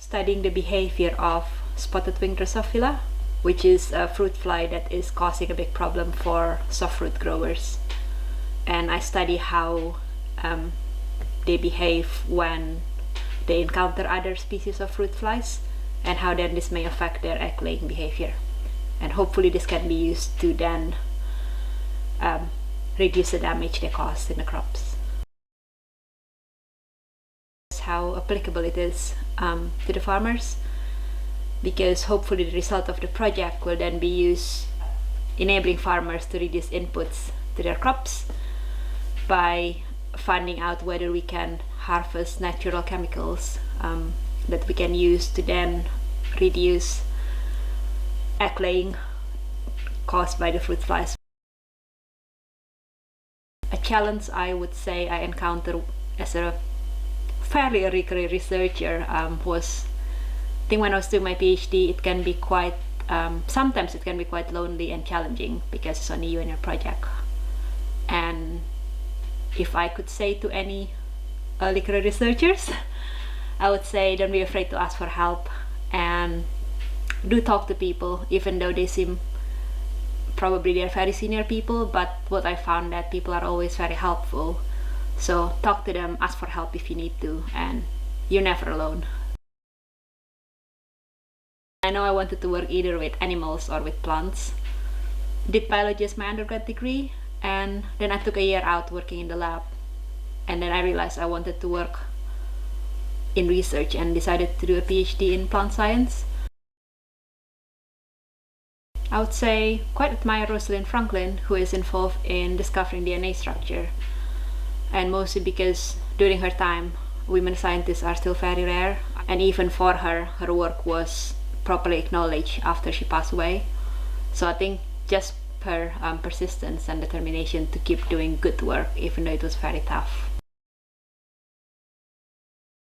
studying the behavior of spotted-winged drosophila, which is a fruit fly that is causing a big problem for soft fruit growers. And I study how they behave when they encounter other species of fruit flies, and how then this may affect their egg-laying behavior. And hopefully this can be used to then reduce the damage they cause in the crops. How applicable it is to the farmers, because hopefully the result of the project will then be used enabling farmers to reduce inputs to their crops by finding out whether we can harvest natural chemicals that we can use to then reduce egg laying caused by the fruit flies. A challenge I would say I encountered as a fairly recurring researcher was, I think when I was doing my PhD, it can be quite, sometimes it can be quite lonely and challenging because it's only you and your project. And if I could say to any early career researchers, I would say don't be afraid to ask for help, and do talk to people, even though they seem probably they're very senior people, but what I found that people are always very helpful. So talk to them, ask for help if you need to, and you're never alone. I know I wanted to work either with animals or with plants. Did biology as my undergrad degree, and then I took a year out working in the lab, and then I realized I wanted to work in research and decided to do a PhD in plant science. I would say quite admire Rosalind Franklin, who is involved in discovering DNA structure, and mostly because during her time women scientists are still very rare, and even for her, her work was properly acknowledged after she passed away. So I think just her persistence and determination to keep doing good work even though it was very tough.